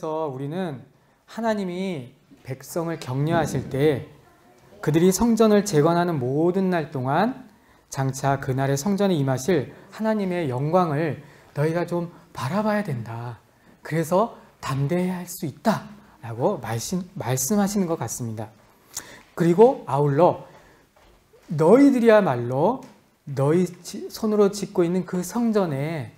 통해서 우리는 하나님이 백성을 격려하실 때 그들이 성전을 재건하는 모든 날 동안 장차 그날의 성전에 임하실 하나님의 영광을 너희가 좀 바라봐야 된다. 그래서 담대해야 할 수 있다 라고 말씀하시는 것 같습니다. 그리고 아울러 너희들이야말로 너희 손으로 짓고 있는 그 성전에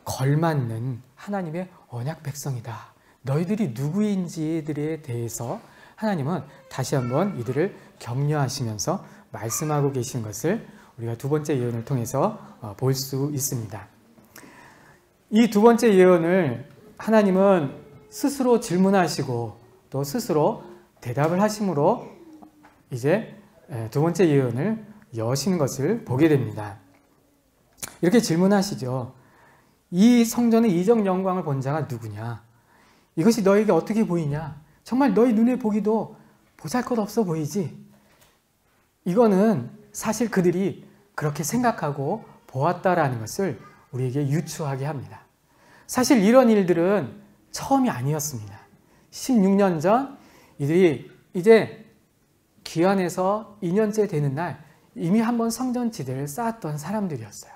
걸맞는 하나님의 언약 백성이다. 너희들이 누구인지들에 대해서 하나님은 다시 한번 이들을 격려하시면서 말씀하고 계신 것을 우리가 두 번째 예언을 통해서 볼 수 있습니다. 이 두 번째 예언을 하나님은 스스로 질문하시고 또 스스로 대답을 하심으로 이제 두 번째 예언을 여시는 것을 보게 됩니다. 이렇게 질문하시죠. 이 성전의 이적 영광을 본 자가 누구냐? 이것이 너에게 어떻게 보이냐? 정말 너희 눈에 보기도 보잘것없어 보이지? 이거는 사실 그들이 그렇게 생각하고 보았다라는 것을 우리에게 유추하게 합니다. 사실 이런 일들은 처음이 아니었습니다. 16년 전 이들이 이제 귀환해서 2년째 되는 날 이미 한번 성전지대를 쌓았던 사람들이었어요.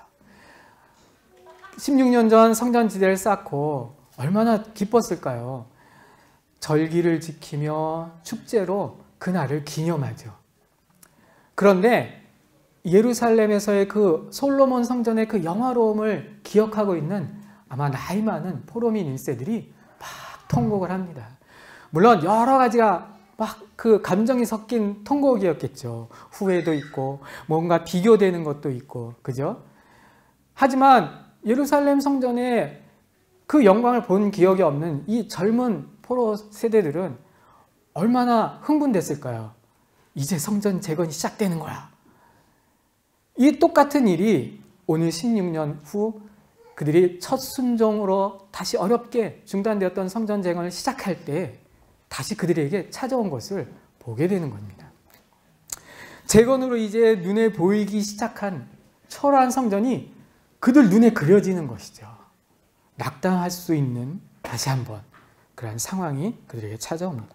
16년 전 성전지대를 쌓고 얼마나 기뻤을까요? 절기를 지키며 축제로 그날을 기념하죠. 그런데 예루살렘에서의 그 솔로몬 성전의 그 영화로움을 기억하고 있는 아마 나이 많은 포로민 1세들이 막 통곡을 합니다. 물론 여러 가지가 막 그 감정이 섞인 통곡이었겠죠. 후회도 있고 뭔가 비교되는 것도 있고, 그죠? 하지만 예루살렘 성전의 그 영광을 본 기억이 없는 이 젊은 포로 세대들은 얼마나 흥분됐을까요? 이제 성전 재건이 시작되는 거야. 이 똑같은 일이 오늘 16년 후 그들이 첫 순종으로 다시 어렵게 중단되었던 성전 재건을 시작할 때 다시 그들에게 찾아온 것을 보게 되는 겁니다. 재건으로 이제 눈에 보이기 시작한 초라한 성전이 그들 눈에 그려지는 것이죠. 낙담할 수 있는 다시 한번 그러한 상황이 그들에게 찾아옵니다.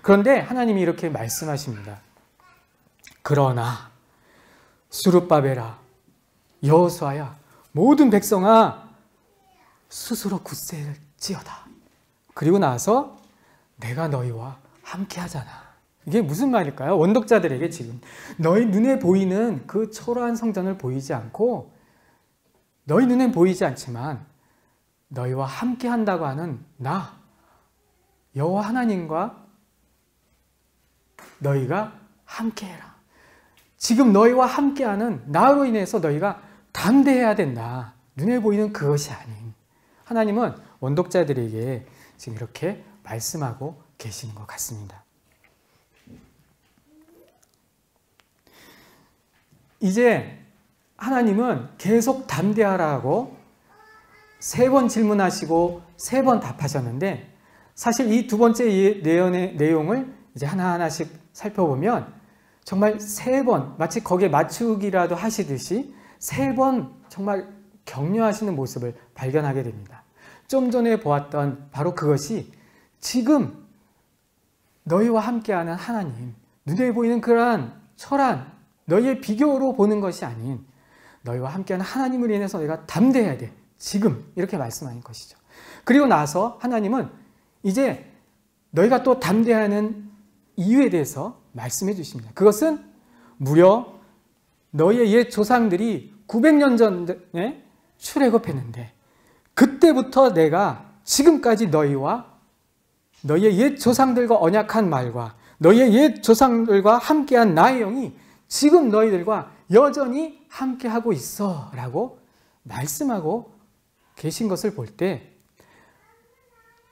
그런데 하나님이 이렇게 말씀하십니다. 그러나 스룹바벨아, 여호수아야, 모든 백성아, 스스로 굳세를 지어다. 그리고 나서 내가 너희와 함께 하잖아. 이게 무슨 말일까요? 원독자들에게 지금 너희 눈에 보이는 그 초라한 성전을 보이지 않고, 너희 눈엔 보이지 않지만 너희와 함께 한다고 하는 나 여호와 하나님과 너희가 함께해라. 지금 너희와 함께하는 나로 인해서 너희가 담대해야 된다. 눈에 보이는 그것이 아닌. 하나님은 원독자들에게 지금 이렇게 말씀하고 계시는 것 같습니다. 이제 하나님은 계속 담대하라고 3번 질문하시고 3번 답하셨는데, 사실 이 두 번째 예언의 내용을 이제 하나하나씩 살펴보면 정말 3번, 마치 거기에 맞추기라도 하시듯이 3번 정말 격려하시는 모습을 발견하게 됩니다. 좀 전에 보았던 바로 그것이 지금 너희와 함께하는 하나님, 눈에 보이는 그러한 초라한 너희의 비교로 보는 것이 아닌 너희와 함께하는 하나님을 인해서 너희가 담대해야 돼. 지금 이렇게 말씀하는 것이죠. 그리고 나서 하나님은 이제 너희가 또 담대하는 이유에 대해서 말씀해 주십니다. 그것은 무려 너희의 옛 조상들이 900년 전에 출애굽했는데 그때부터 내가 지금까지 너희와 너희의 옛 조상들과 언약한 말과 너희의 옛 조상들과 함께한 나의 영이 지금 너희들과 여전히 함께하고 있어 라고 말씀하고 계신 것을 볼 때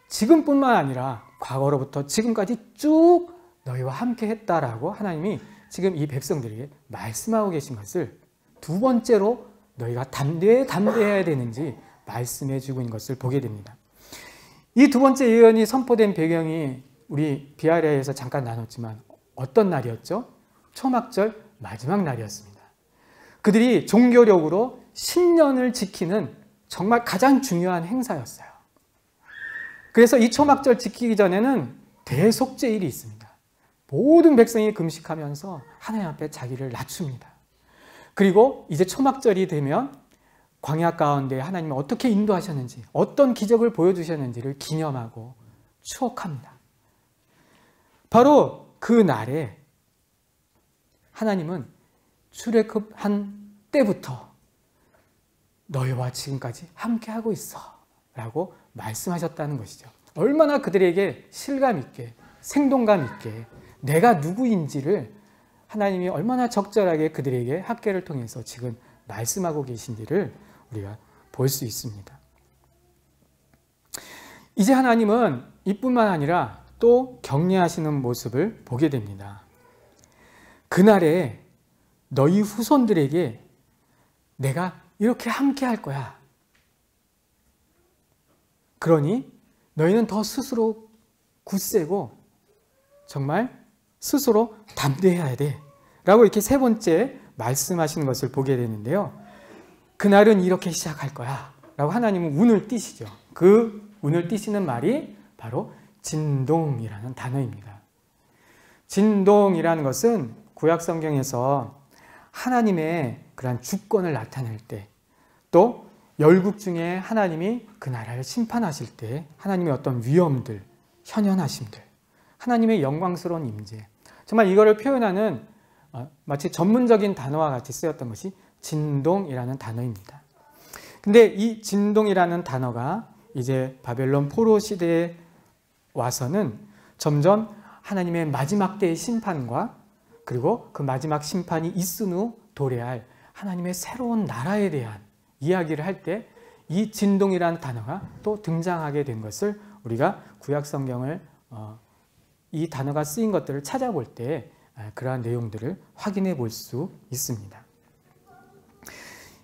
지금뿐만 아니라 과거로부터 지금까지 쭉 너희와 함께 했다라고 하나님이 지금 이 백성들에게 말씀하고 계신 것을 두 번째로 너희가 담대해야 되는지 말씀해 주고 있는 것을 보게 됩니다. 이 두 번째 예언이 선포된 배경이 우리 비아리아에서 잠깐 나눴지만 어떤 날이었죠? 초막절 마지막 날이었습니다. 그들이 종교력으로 신년을 지키는 정말 가장 중요한 행사였어요. 그래서 이 초막절 지키기 전에는 대속죄일이 있습니다. 모든 백성이 금식하면서 하나님 앞에 자기를 낮춥니다. 그리고 이제 초막절이 되면 광야 가운데 하나님이 어떻게 인도하셨는지, 어떤 기적을 보여주셨는지를 기념하고 추억합니다. 바로 그 날에 하나님은 출애굽한 때부터 너희와 지금까지 함께하고 있어 라고 말씀하셨다는 것이죠. 얼마나 그들에게 실감 있게, 생동감 있게 내가 누구인지를 하나님이 얼마나 적절하게 그들에게 학계를 통해서 지금 말씀하고 계신지를 우리가 볼 수 있습니다. 이제 하나님은 이뿐만 아니라 또 격려하시는 모습을 보게 됩니다. 그날에 너희 후손들에게 내가 이렇게 함께 할 거야. 그러니 너희는 더 스스로 굳세고 정말 스스로 담대해야 돼 라고 이렇게 세 번째 말씀하시는 것을 보게 되는데요. 그날은 이렇게 시작할 거야 라고 하나님은 운을 띄시죠. 그 운을 띄시는 말이 바로 진동이라는 단어입니다. 진동이라는 것은 구약 성경에서 하나님의 그러한 주권을 나타낼 때, 또 열국 중에 하나님이 그 나라를 심판하실 때 하나님의 어떤 위엄들, 현현하심들, 하나님의 영광스러운 임재, 정말 이거를 표현하는 마치 전문적인 단어와 같이 쓰였던 것이 진동이라는 단어입니다. 근데 이 진동이라는 단어가 이제 바벨론 포로 시대에 와서는 점점 하나님의 마지막 때의 심판과 그리고 그 마지막 심판이 있은 후 도래할 하나님의 새로운 나라에 대한 이야기를 할 때 이 진동이라는 단어가 또 등장하게 된 것을 우리가 구약 성경을 이 단어가 쓰인 것들을 찾아볼 때 그러한 내용들을 확인해 볼 수 있습니다.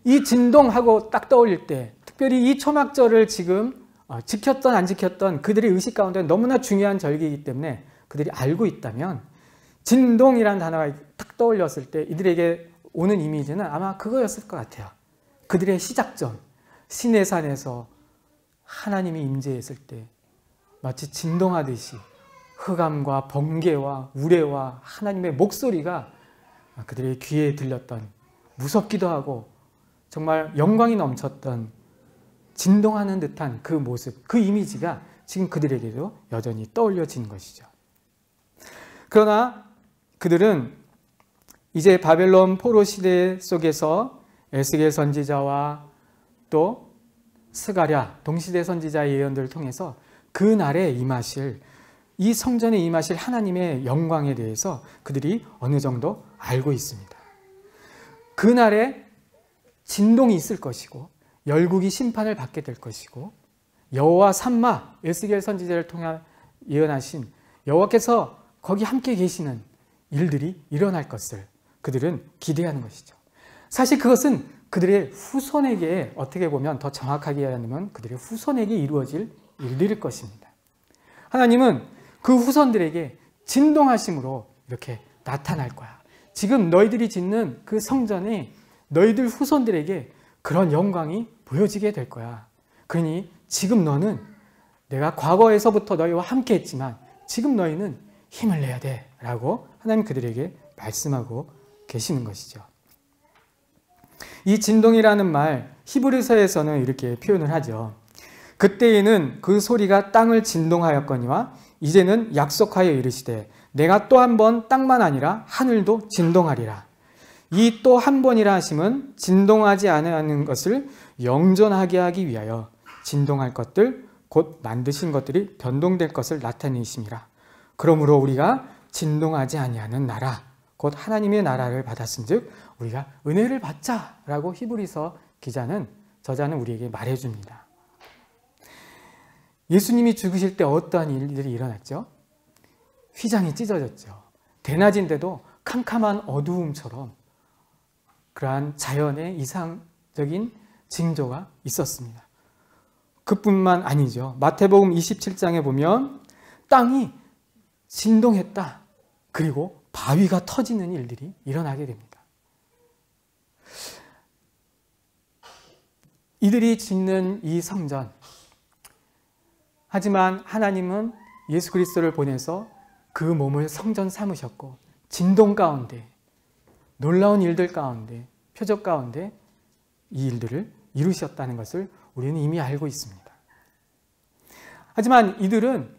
이 진동하고 딱 떠올릴 때 특별히 이 초막절을 지금 지켰던 안 지켰던 그들의 의식 가운데 너무나 중요한 절기이기 때문에 그들이 알고 있다면 진동이라는 단어가 딱 떠올렸을 때 이들에게 오는 이미지는 아마 그거였을 것 같아요. 그들의 시작점, 시내산에서 하나님이 임재했을 때 마치 진동하듯이 흑암과 번개와 우레와 하나님의 목소리가 그들의 귀에 들렸던, 무섭기도 하고 정말 영광이 넘쳤던 진동하는 듯한 그 모습, 그 이미지가 지금 그들에게도 여전히 떠올려지는 것이죠. 그러나 그들은 이제 바벨론 포로 시대 속에서 에스겔 선지자와 또 스가랴 동시대 선지자의 예언들을 통해서 그 날에 임하실, 이 성전에 임하실 하나님의 영광에 대해서 그들이 어느 정도 알고 있습니다. 그 날에 진동이 있을 것이고 열국이 심판을 받게 될 것이고 여호와 삼마, 에스겔 선지자를 통해 예언하신 여호와께서 거기 함께 계시는 일들이 일어날 것을 그들은 기대하는 것이죠. 사실 그것은 그들의 후손에게, 어떻게 보면 더 정확하게 이야기하면 그들의 후손에게 이루어질 일들일 것입니다. 하나님은 그 후손들에게 진동하심으로 이렇게 나타날 거야. 지금 너희들이 짓는 그 성전에 너희들 후손들에게 그런 영광이 보여지게 될 거야. 그러니 지금 너는 내가 과거에서부터 너희와 함께 했지만 지금 너희는 힘을 내야 돼 라고 하나님 그들에게 말씀하고 계시는 것이죠. 이 진동이라는 말 히브리서에서는 이렇게 표현을 하죠. 그때에는 그 소리가 땅을 진동하였거니와 이제는 약속하여 이르시되 내가 또 한 번 땅만 아니라 하늘도 진동하리라. 이 또 한 번이라 하심은 진동하지 않는 것을 영존하게 하기 위하여 진동할 것들 곧 만드신 것들이 변동될 것을 나타내심이라. 그러므로 우리가 진동하지 아니하는 나라 곧 하나님의 나라를 받았은즉 우리가 은혜를 받자라고 히브리서 저자는 우리에게 말해줍니다. 예수님이 죽으실 때 어떠한 일들이 일어났죠? 휘장이 찢어졌죠. 대낮인데도 캄캄한 어두움처럼 그러한 자연의 이상적인 징조가 있었습니다. 그뿐만 아니죠. 마태복음 27장에 보면 땅이 진동했다. 그리고 바위가 터지는 일들이 일어나게 됩니다. 이들이 짓는 이 성전, 하지만 하나님은 예수 그리스도를 보내서 그 몸을 성전 삼으셨고 진동 가운데, 놀라운 일들 가운데, 표적 가운데 이 일들을 이루셨다는 것을 우리는 이미 알고 있습니다. 하지만 이들은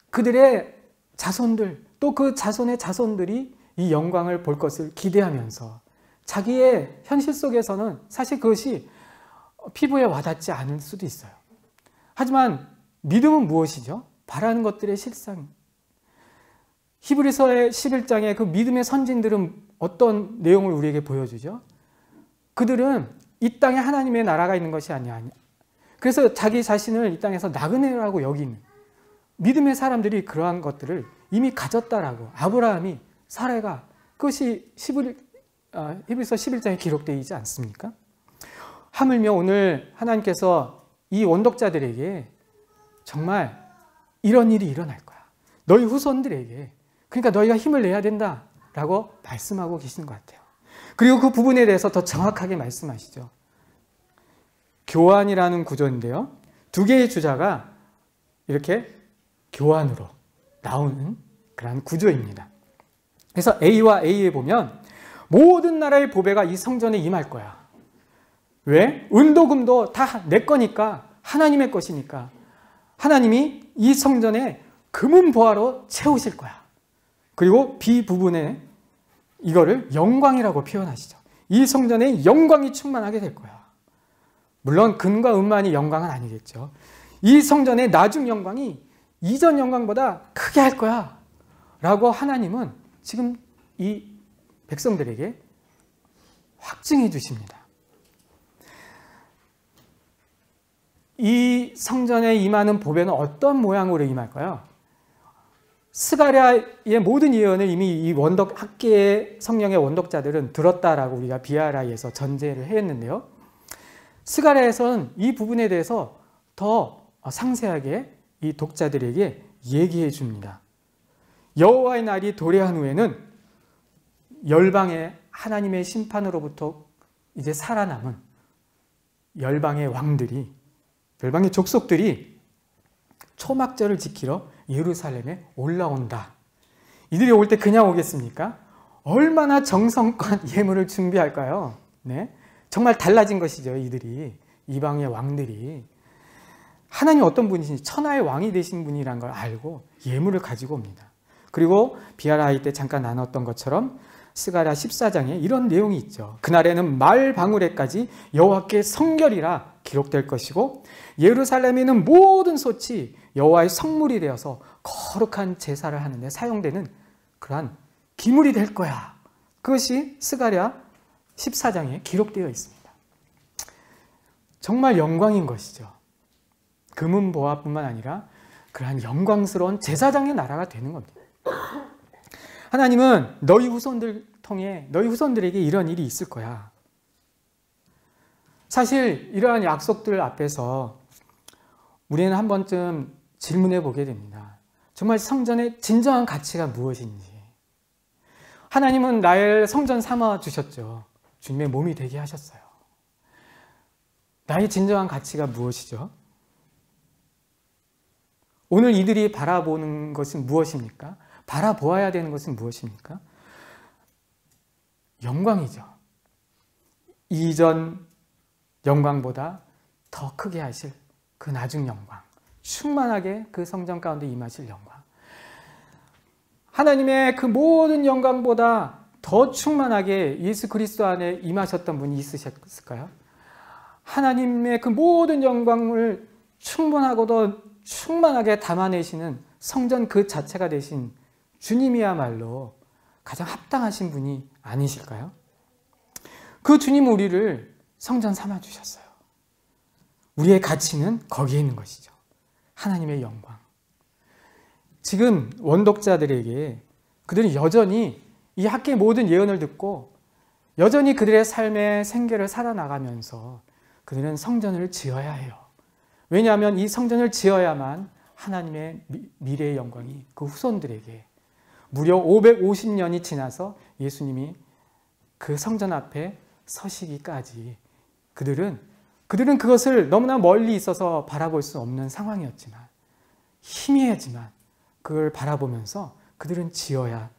그들의 자손들, 또 그 자손의 자손들이 이 영광을 볼 것을 기대하면서 자기의 현실 속에서는 사실 그것이 피부에 와닿지 않을 수도 있어요. 하지만 믿음은 무엇이죠? 바라는 것들의 실상. 히브리서의 11장의 그 믿음의 선진들은 어떤 내용을 우리에게 보여주죠? 그들은 이 땅에 하나님의 나라가 있는 것이 아니야. 그래서 자기 자신을 이 땅에서 나그네라고 여기는 믿음의 사람들이 그러한 것들을 이미 가졌다라고 아브라함이, 사라가, 그것이 히브리서 11장에 기록되어 있지 않습니까? 하물며 오늘 하나님께서 이 원독자들에게 정말 이런 일이 일어날 거야. 너희 후손들에게. 그러니까 너희가 힘을 내야 된다라고 말씀하고 계시는 것 같아요. 그리고 그 부분에 대해서 더 정확하게 말씀하시죠. 교환이라는 구조인데요. 두 개의 주자가 이렇게 교환으로 나오는 그런 구조입니다. 그래서 A와 A에 보면 모든 나라의 보배가 이 성전에 임할 거야. 왜? 은도 금도 다 내 거니까, 하나님의 것이니까 하나님이 이 성전에 금은 보화로 채우실 거야. 그리고 B 부분에 이거를 영광이라고 표현하시죠. 이 성전에 영광이 충만하게 될 거야. 물론 금과 은만이 영광은 아니겠죠. 이 성전의 나중 영광이 이전 영광보다 크게 할 거야 라고 하나님은 지금 이 백성들에게 확증해 주십니다. 이 성전에 임하는 보배는 어떤 모양으로 임할까요? 스가랴의 모든 예언을 이미 이 학계의 성령의 원독자들은 들었다라고 우리가 비아라이에서 전제를 했는데요. 스가랴에서는 이 부분에 대해서 더 상세하게 이 독자들에게 얘기해 줍니다. 여호와의 날이 도래한 후에는 열방의 하나님의 심판으로부터 이제 살아남은 열방의 왕들이, 열방의 족속들이 초막절을 지키러 예루살렘에 올라온다. 이들이 올 때 그냥 오겠습니까? 얼마나 정성껏 예물을 준비할까요? 네? 정말 달라진 것이죠. 이들이, 이방의 왕들이. 하나님 어떤 분이신지, 천하의 왕이 되신 분이란 걸 알고 예물을 가지고 옵니다. 그리고 비아라이 때 잠깐 나눴던 것처럼 스가랴 14장에 이런 내용이 있죠. 그날에는 말 방울에까지 여호와께 성결이라 기록될 것이고 예루살렘에는 모든 솥이 여호와의 성물이 되어서 거룩한 제사를 하는 데 사용되는 그러한 기물이 될 거야. 그것이 스가랴 14장에 기록되어 있습니다. 정말 영광인 것이죠. 금은 보화뿐만 아니라 그러한 영광스러운 제사장의 나라가 되는 겁니다. 하나님은 너희 후손들 통해 너희 후손들에게 이런 일이 있을 거야. 사실 이러한 약속들 앞에서 우리는 한 번쯤 질문해 보게 됩니다. 정말 성전의 진정한 가치가 무엇인지. 하나님은 나의 성전 삼아 주셨죠. 주님의 몸이 되게 하셨어요. 나의 진정한 가치가 무엇이죠? 오늘 이들이 바라보는 것은 무엇입니까? 바라보아야 되는 것은 무엇입니까? 영광이죠. 이전 영광보다 더 크게 하실 그 나중 영광, 충만하게 그 성전 가운데 임하실 영광. 하나님의 그 모든 영광보다 더 충만하게 예수 그리스도 안에 임하셨던 분이 있으셨을까요? 하나님의 그 모든 영광을 충분하고도 충만하게 담아내시는 성전 그 자체가 되신 주님이야말로 가장 합당하신 분이 아니실까요? 그 주님은 우리를 성전 삼아 주셨어요. 우리의 가치는 거기에 있는 것이죠. 하나님의 영광. 지금 원독자들에게 그들은 여전히 이 학계의 모든 예언을 듣고 여전히 그들의 삶의 생계를 살아나가면서 그들은 성전을 지어야 해요. 왜냐하면 이 성전을 지어야만 하나님의 미래의 영광이 그 후손들에게 무려 550년이 지나서 예수님이 그 성전 앞에 서시기까지 그들은 그들은 그것을 너무나 멀리 있어서 바라볼 수 없는 상황이었지만, 희미하지만 그걸 바라보면서 그들은 지어야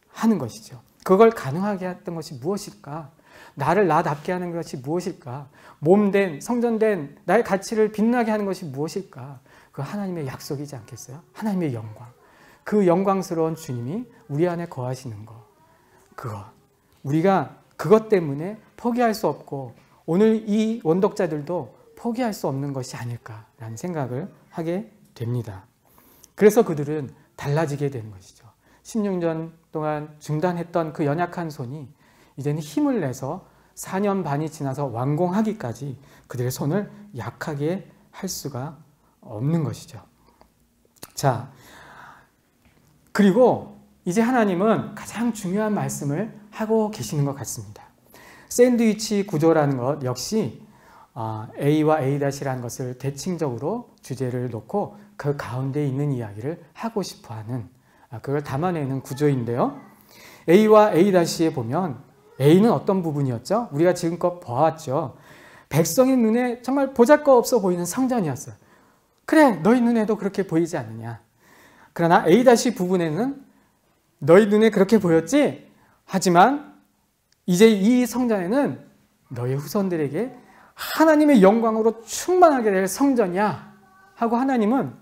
하는 것이죠. 그걸 가능하게 했던 것이 무엇일까? 나를 나답게 하는 것이 무엇일까? 몸된, 성전된 나의 가치를 빛나게 하는 것이 무엇일까? 그 하나님의 약속이지 않겠어요? 하나님의 영광. 그 영광스러운 주님이 우리 안에 거하시는 것. 그거. 우리가 그것 때문에 포기할 수 없고 오늘 이 원독자들도 포기할 수 없는 것이 아닐까라는 생각을 하게 됩니다. 그래서 그들은 달라지게 되는 것이죠. 16년 동안 중단했던 그 연약한 손이 이제는 힘을 내서 4년 반이 지나서 완공하기까지 그들의 손을 약하게 할 수가 없는 것이죠. 자, 그리고 이제 하나님은 가장 중요한 말씀을 하고 계시는 것 같습니다. 샌드위치 구조라는 것 역시 A와 A-라는 것을 대칭적으로 주제를 놓고 그 가운데 있는 이야기를 하고 싶어하는, 그걸 담아내는 구조인데요. A와 A-에 보면 A는 어떤 부분이었죠? 우리가 지금껏 보았죠. 백성의 눈에 정말 보잘것없어 보이는 성전이었어요. 그래, 너희 눈에도 그렇게 보이지 않느냐. 그러나 A- 부분에는 너희 눈에 그렇게 보였지? 하지만 이제 이 성전에는 너희 후손들에게 하나님의 영광으로 충만하게 될 성전이야 하고 하나님은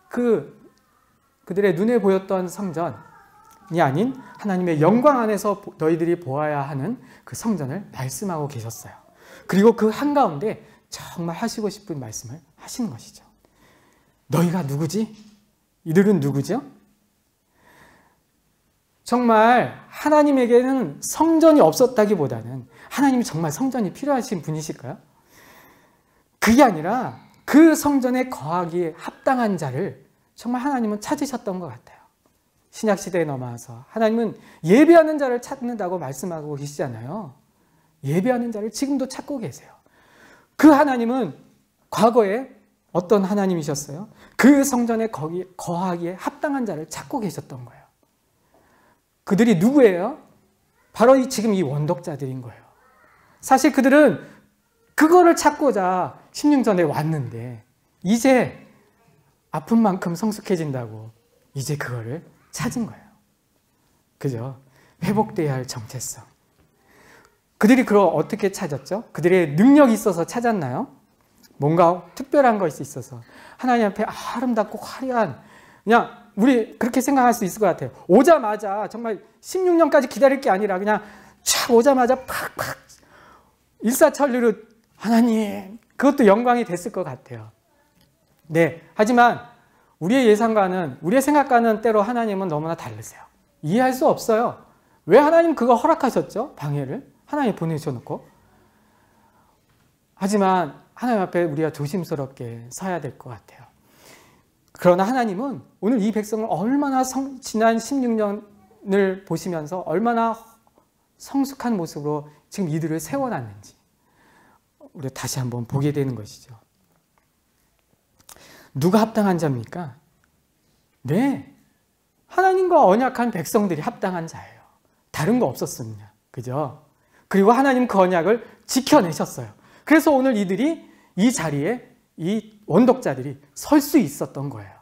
그들의 눈에 보였던 성전이 아닌 하나님의 영광 안에서 너희들이 보아야 하는 그 성전을 말씀하고 계셨어요. 그리고 그 한가운데 정말 하시고 싶은 말씀을 하시는 것이죠. 너희가 누구지? 이들은 누구죠? 정말 하나님에게는 성전이 없었다기보다는 하나님이 정말 성전이 필요하신 분이실까요? 그게 아니라 그 성전에 거하기에 합당한 자를 정말 하나님은 찾으셨던 것 같아요. 신약시대에 넘어와서 하나님은 예배하는 자를 찾는다고 말씀하고 계시잖아요. 예배하는 자를 지금도 찾고 계세요. 그 하나님은 과거에 어떤 하나님이셨어요? 그 성전에 거하기에 합당한 자를 찾고 계셨던 거예요. 그들이 누구예요? 바로 지금 이 원독자들인 거예요. 사실 그들은 그거를 찾고자 16전에 왔는데 이제 아픈 만큼 성숙해진다고 이제 그거를 찾은 거예요. 그죠? 회복돼야 할 정체성. 그들이 그걸 어떻게 찾았죠? 그들의 능력이 있어서 찾았나요? 뭔가 특별한 것이 있어서 하나님 앞에 아름답고 화려한, 그냥 우리 그렇게 생각할 수 있을 것 같아요. 오자마자 정말 16년까지 기다릴 게 아니라 그냥 촥 오자마자 팍팍 일사천리로 하나님, 그것도 영광이 됐을 것 같아요. 네, 하지만 우리의 예상과는, 우리의 생각과는 때로 하나님은 너무나 다르세요. 이해할 수 없어요. 왜 하나님 그거 허락하셨죠? 방해를 하나님 보내셔놓고. 하지만 하나님 앞에 우리가 조심스럽게 서야 될 것 같아요. 그러나 하나님은 오늘 이 백성을 얼마나 지난 16년을 보시면서 얼마나 성숙한 모습으로 지금 이들을 세워놨는지 우리가 다시 한번 보게 되는 것이죠. 누가 합당한 자입니까? 네, 하나님과 언약한 백성들이 합당한 자예요. 다른 거 없었습니다. 그죠? 그리고 하나님 그 언약을 지켜내셨어요. 그래서 오늘 이들이 이 자리에 이 원독자들이 설 수 있었던 거예요.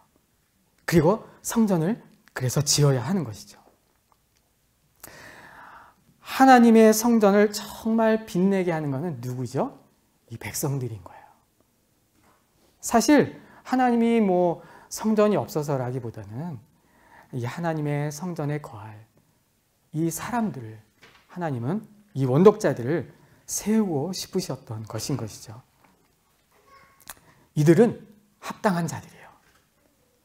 그리고 성전을 그래서 지어야 하는 것이죠. 하나님의 성전을 정말 빛내게 하는 것은 누구죠? 이 백성들인 거예요. 사실 하나님이 뭐 성전이 없어서라기보다는 이 하나님의 성전에 거할 이 사람들을 하나님은 이 원독자들을 세우고 싶으셨던 것인 것이죠. 이들은 합당한 자들이에요.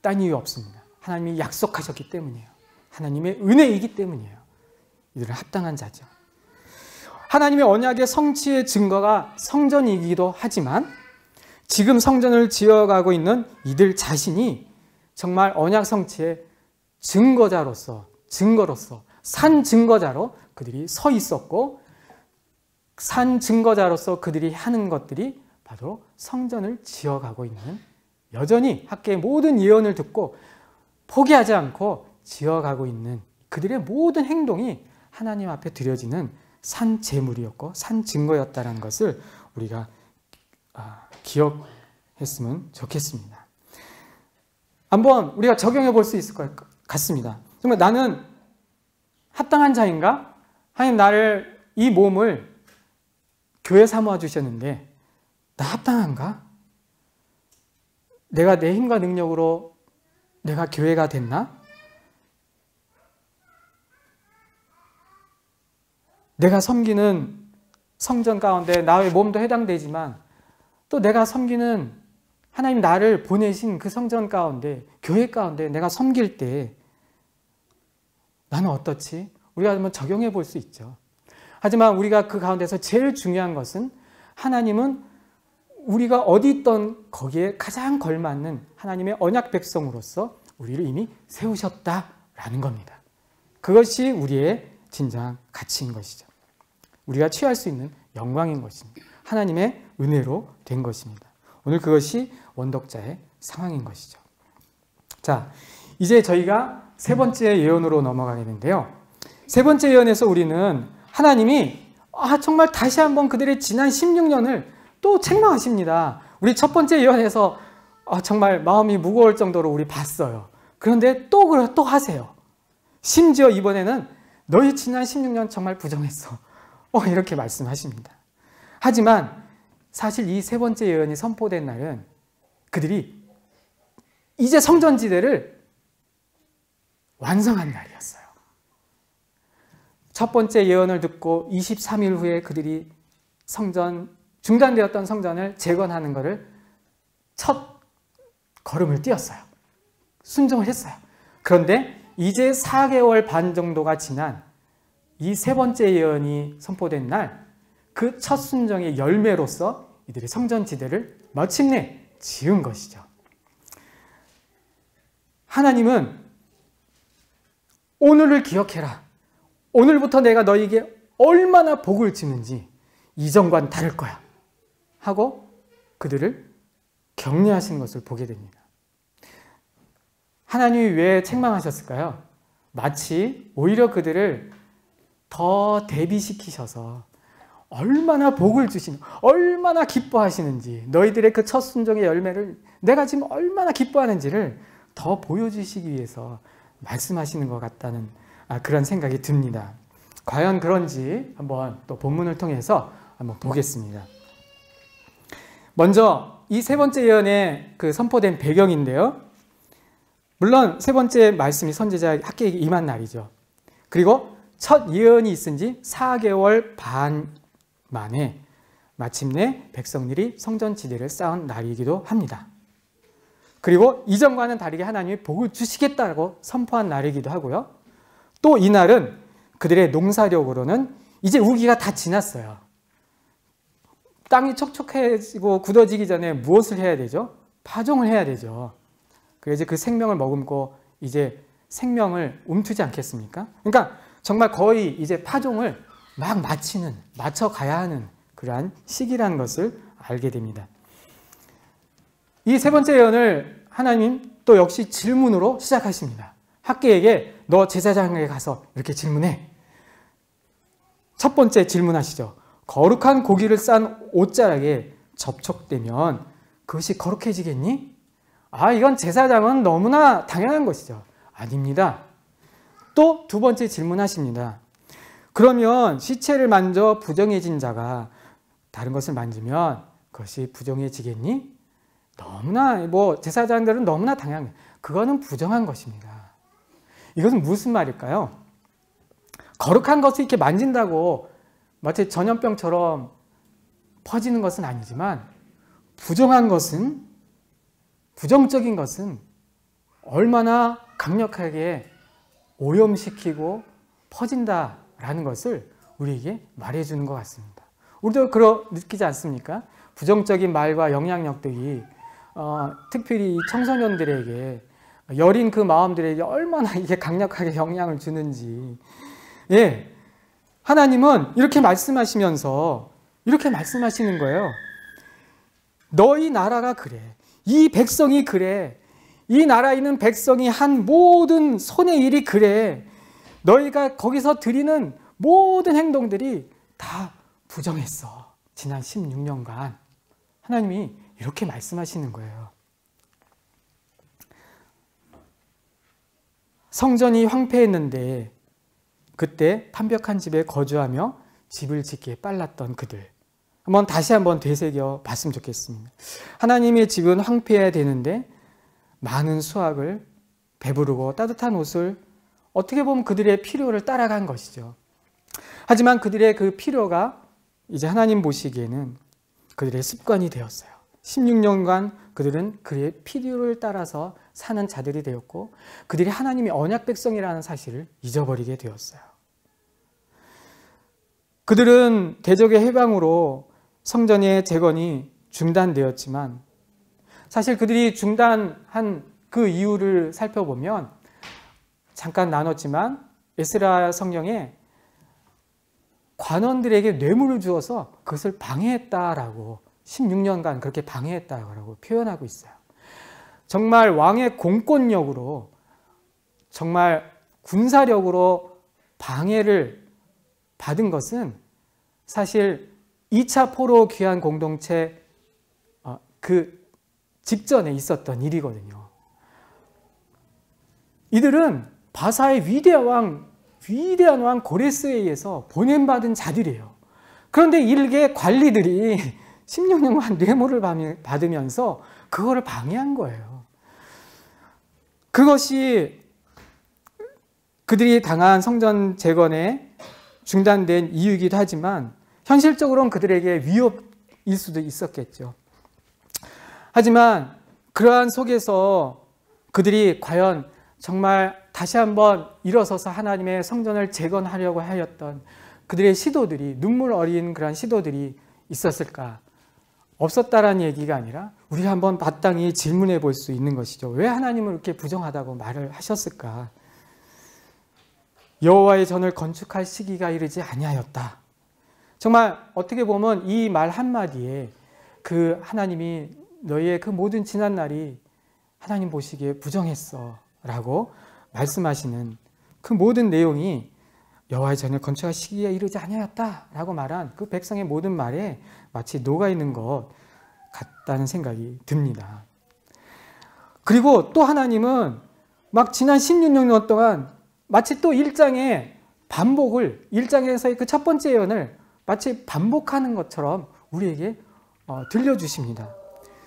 딴 이유 없습니다. 하나님이 약속하셨기 때문이에요. 하나님의 은혜이기 때문이에요. 이들은 합당한 자죠. 하나님의 언약의 성취의 증거가 성전이기도 하지만 지금 성전을 지어가고 있는 이들 자신이 정말 언약 성취의 증거로서 산 증거자로 그들이 서 있었고, 산 증거자로서 그들이 하는 것들이 바로 성전을 지어가고 있는, 여전히 학계의 모든 예언을 듣고 포기하지 않고 지어가고 있는 그들의 모든 행동이 하나님 앞에 드려지는 산 제물이었고 산 증거였다는 것을 우리가 기억했으면 좋겠습니다. 한번 우리가 적용해 볼 수 있을 것 같습니다. 정말 나는 합당한 자인가? 하나님 나를, 이 몸을 교회 삼아 주셨는데 나 합당한가? 내가 내 힘과 능력으로 내가 교회가 됐나? 내가 섬기는 성전 가운데 나의 몸도 해당되지만 또 내가 섬기는 하나님 나를 보내신 그 성전 가운데, 교회 가운데 내가 섬길 때 나는 어떻지? 우리가 한번 적용해 볼 수 있죠. 하지만 우리가 그 가운데서 제일 중요한 것은 하나님은 우리가 어디 있던 거기에 가장 걸맞는 하나님의 언약 백성으로서 우리를 이미 세우셨다라는 겁니다. 그것이 우리의 진정한 가치인 것이죠. 우리가 취할 수 있는 영광인 것입니다. 하나님의 은혜로 된 것입니다. 오늘 그것이 원독자의 상황인 것이죠. 자, 이제 저희가 세 번째 예언으로 넘어가겠는데요. 세 번째 예언에서 우리는 하나님이 정말 다시 한번 그들의 지난 16년을 또 책망하십니다. 우리 첫 번째 예언에서 정말 마음이 무거울 정도로 우리 봤어요. 그런데 또 하세요. 심지어 이번에는 너희 지난 16년 정말 부정했어. 이렇게 말씀하십니다. 하지만 사실 이 세 번째 예언이 선포된 날은 그들이 이제 성전지대를 완성한 날이었어요. 첫 번째 예언을 듣고 23일 후에 그들이 중단되었던 성전을 재건하는 것을 첫 걸음을 띄었어요. 순종을 했어요. 그런데 이제 4개월 반 정도가 지난 이 세 번째 예언이 선포된 날, 그 첫 순종의 열매로서 이들이 성전지대를 마침내 지은 것이죠. 하나님은 오늘을 기억해라. 오늘부터 내가 너에게 얼마나 복을 주는지 이전과는 다를 거야. 하고 그들을 격려하시는 것을 보게 됩니다. 하나님이 왜 책망하셨을까요? 마치 오히려 그들을 더 대비시키셔서 얼마나 복을 얼마나 기뻐하시는지, 너희들의 그 첫 순종의 열매를 내가 지금 얼마나 기뻐하는지를 더 보여주시기 위해서 말씀하시는 것 같다는 그런 생각이 듭니다. 과연 그런지 한번 또 본문을 통해서 한번 보겠습니다. 먼저 이 세 번째 예언의 그 선포된 배경인데요. 물론 세 번째 말씀이 선지자 학개에게 임한 날이죠. 그리고 첫 예언이 있은 지 4개월 반 만에 마침내 백성들이 성전지대를 쌓은 날이기도 합니다. 그리고 이전과는 다르게 하나님이 복을 주시겠다고 선포한 날이기도 하고요. 또 이날은 그들의 농사력으로는 이제 우기가 다 지났어요. 땅이 촉촉해지고 굳어지기 전에 무엇을 해야 되죠? 파종을 해야 되죠. 그래야지 그 생명을 머금고 이제 생명을 움트지 않겠습니까? 그러니까 정말 거의 이제 파종을 막 맞춰가야 하는 그러한 시기라는 것을 알게 됩니다. 이 세 번째 예언을 하나님 또 역시 질문으로 시작하십니다. 학개에게 너 제사장에게 가서 이렇게 질문해. 첫 번째 질문하시죠. 거룩한 고기를 싼 옷자락에 접촉되면 그것이 거룩해지겠니? 이건 제사장은 너무나 당연한 것이죠. 아닙니다. 또 두 번째 질문하십니다. 그러면 시체를 만져 부정해진 자가 다른 것을 만지면 그것이 부정해지겠니? 너무나 제사장들은 너무나 당연한, 그거는 부정한 것입니다. 이것은 무슨 말일까요? 거룩한 것을 이렇게 만진다고 마치 전염병처럼 퍼지는 것은 아니지만 부정적인 것은 얼마나 강력하게 오염시키고 퍼진다라는 것을 우리에게 말해주는 것 같습니다. 우리도 느끼지 않습니까? 부정적인 말과 영향력들이 특별히 청소년들에게, 여린 그 마음들에게 얼마나 이게 강력하게 영향을 주는지. 예, 하나님은 이렇게 말씀하시면서 이렇게 말씀하시는 거예요. 너희 나라가 그래. 이 백성이 그래. 이 나라에 있는 백성이 한 모든 손의 일이 그래. 너희가 거기서 드리는 모든 행동들이 다 부정했어. 지난 16년간. 하나님이 이렇게 말씀하시는 거예요. 성전이 황폐했는데 그때 판벽한 집에 거주하며 집을 짓기에 빨랐던 그들. 다시 한번 되새겨 봤으면 좋겠습니다. 하나님의 집은 황폐해야 되는데 많은 수확을 배부르고 따뜻한 옷을 어떻게 보면 그들의 필요를 따라간 것이죠. 하지만 그들의 그 필요가 이제 하나님 보시기에는 그들의 습관이 되었어요. 16년간 그들은 그의 필요를 따라서 사는 자들이 되었고 그들이 하나님의 언약 백성이라는 사실을 잊어버리게 되었어요. 그들은 대적의 해방으로 성전의 재건이 중단되었지만 사실 그들이 중단한 그 이유를 살펴보면 잠깐 나눴지만 에스라 성경에 관원들에게 뇌물을 주어서 그것을 방해했다라고 16년간 그렇게 방해했다라고 표현하고 있어요. 정말 왕의 공권력으로 정말 군사력으로 방해를 받은 것은 사실 2차 포로 귀환 공동체 그 직전에 있었던 일이거든요. 이들은 바사의 위대한 왕 고레스에 의해서 보냄받은 자들이에요. 그런데 일개 관리들이 16년간 뇌물을 받으면서 그거를 방해한 거예요. 그것이 그들이 당한 성전 재건에 중단된 이유이기도 하지만 현실적으로는 그들에게 위협일 수도 있었겠죠. 하지만 그러한 속에서 그들이 과연 정말 다시 한번 일어서서 하나님의 성전을 재건하려고 하였던 그들의 시도들이 눈물 어린 그런 시도들이 있었을까? 없었다라는 얘기가 아니라 우리가 한번 마땅히 질문해 볼 수 있는 것이죠. 왜 하나님을 이렇게 부정하다고 말을 하셨을까? 여호와의 전을 건축할 시기가 이르지 아니하였다. 정말 어떻게 보면 이 말 한마디에 그 하나님이 너희의 그 모든 지난 날이 하나님 보시기에 부정했어 라고 말씀하시는 그 모든 내용이 여호와의 전을 건축할 시기에 이르지 아니하였다 라고 말한 그 백성의 모든 말에 마치 녹아있는 것 같다는 생각이 듭니다. 그리고 또 하나님은 막 지난 16년 동안 마치 또 1장의 반복을 1장에서의 그 첫 번째 예언을 마치 반복하는 것처럼 우리에게 들려주십니다.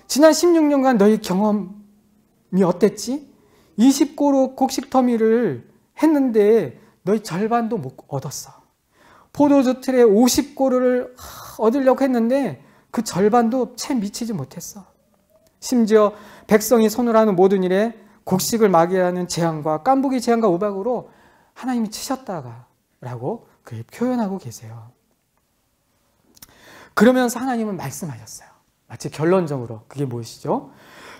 지난 16년간 너희 경험이 어땠지? 20고루 곡식터미를 했는데 너희 절반도 못 얻었어. 포도주 틀에 50고루를 얻으려고 했는데 그 절반도 채 미치지 못했어. 심지어 백성이 손을 하는 모든 일에 곡식을 마개하는 재앙과 깐부기 재앙과 우박으로 하나님이 치셨다가 라고 그렇게 표현하고 계세요. 그러면서 하나님은 말씀하셨어요. 마치 결론적으로 그게 무엇이죠?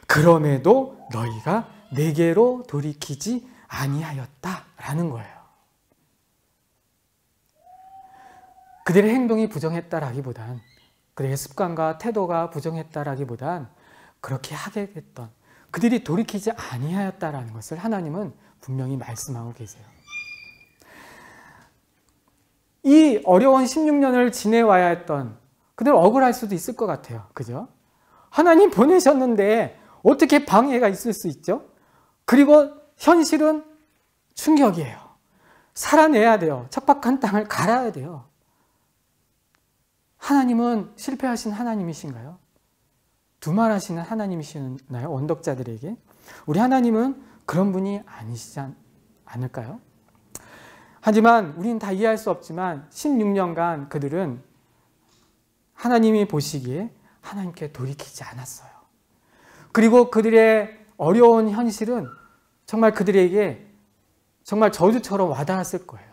그럼에도 너희가 내게로 돌이키지 아니하였다라는 거예요. 그들의 행동이 부정했다라기보단 그들의 습관과 태도가 부정했다라기보단 그렇게 하게 됐던 그들이 돌이키지 아니하였다라는 것을 하나님은 분명히 말씀하고 계세요. 이 어려운 16년을 지내와야 했던 그들 억울할 수도 있을 것 같아요. 그죠? 하나님 보내셨는데 어떻게 방해가 있을 수 있죠? 그리고 현실은 충격이에요. 살아내야 돼요. 척박한 땅을 갈아야 돼요. 하나님은 실패하신 하나님이신가요? 두말하시는 하나님이시나요? 원덕자들에게? 우리 하나님은 그런 분이 아니시지 않을까요? 하지만 우리는 다 이해할 수 없지만 16년간 그들은 하나님이 보시기에 하나님께 돌이키지 않았어요. 그리고 그들의 어려운 현실은 정말 그들에게 정말 저주처럼 와닿았을 거예요.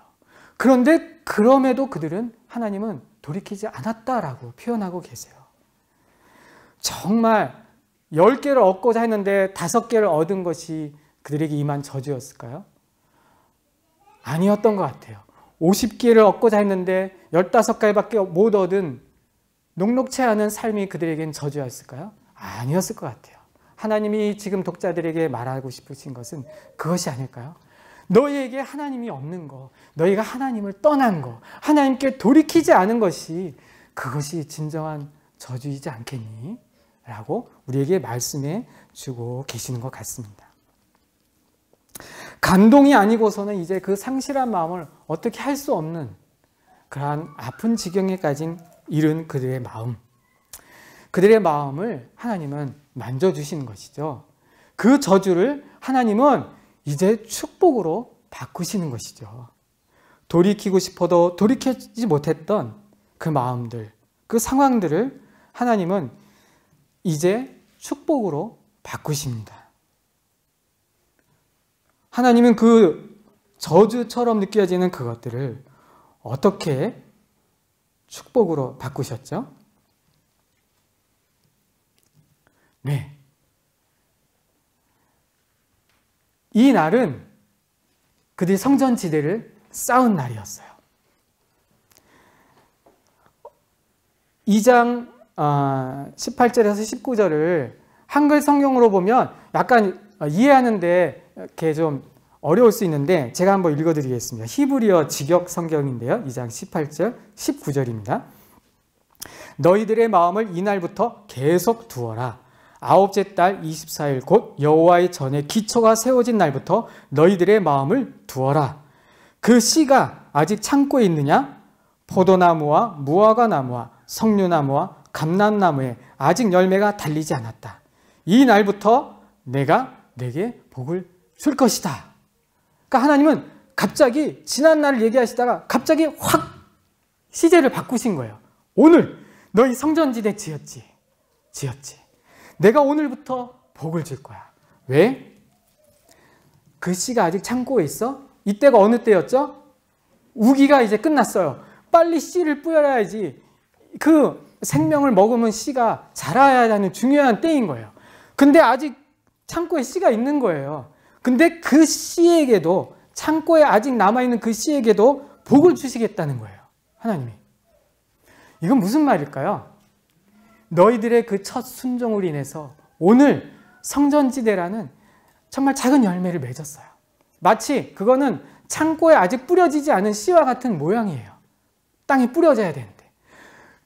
그런데 그럼에도 그들은 하나님은 돌이키지 않았다라고 표현하고 계세요. 정말 10개를 얻고자 했는데 5개를 얻은 것이 그들에게 임한 저주였을까요? 아니었던 것 같아요. 50개를 얻고자 했는데 15개밖에 못 얻은 녹록치 않은 삶이 그들에겐 저주였을까요? 아니었을 것 같아요. 하나님이 지금 독자들에게 말하고 싶으신 것은 그것이 아닐까요? 너희에게 하나님이 없는 거, 너희가 하나님을 떠난 거, 하나님께 돌이키지 않은 것이 그것이 진정한 저주이지 않겠니? 라고 우리에게 말씀해 주고 계시는 것 같습니다. 감동이 아니고서는 이제 그 상실한 마음을 어떻게 할 수 없는 그러한 아픈 지경에까지 이른 그들의 마음. 그들의 마음을 하나님은 만져주시는 것이죠. 그 저주를 하나님은 이제 축복으로 바꾸시는 것이죠. 돌이키고 싶어도 돌이키지 못했던 그 마음들, 그 상황들을 하나님은 이제 축복으로 바꾸십니다. 하나님은 그 저주처럼 느껴지는 그것들을 어떻게 축복으로 바꾸셨죠? 네. 이 날은 그들이 성전지대를 쌓은 날이었어요. 2장 18절에서 19절을 한글 성경으로 보면 약간 이해하는데 이렇게 좀 어려울 수 있는데 제가 한번 읽어드리겠습니다. 히브리어 직역 성경인데요. 2장 18절, 19절입니다. 너희들의 마음을 이날부터 계속 두어라. 아홉째 달 24일 곧 여호와의 전에 기초가 세워진 날부터 너희들의 마음을 두어라. 그 씨가 아직 창고에 있느냐? 포도나무와 무화과 나무와 석류나무와 감람나무에 아직 열매가 달리지 않았다. 이 날부터 내가 내게 복을 줄 것이다. 그러니까 하나님은 갑자기 지난 날을 얘기하시다가 갑자기 확 시제를 바꾸신 거예요. 오늘 너희 성전지대 지었지. 내가 오늘부터 복을 줄 거야. 왜? 그 씨가 아직 창고에 있어? 이때가 어느 때였죠? 우기가 이제 끝났어요. 빨리 씨를 뿌려야지 그 생명을 머금은 씨가 자라야 하는 중요한 때인 거예요. 근데 아직 창고에 씨가 있는 거예요. 근데 그 씨에게도, 창고에 아직 남아있는 그 씨에게도 복을 주시겠다는 거예요. 하나님이. 이건 무슨 말일까요? 너희들의 그 첫 순종으로 인해서 오늘 성전지대라는 정말 작은 열매를 맺었어요. 마치 그거는 창고에 아직 뿌려지지 않은 씨와 같은 모양이에요. 땅에 뿌려져야 되는데.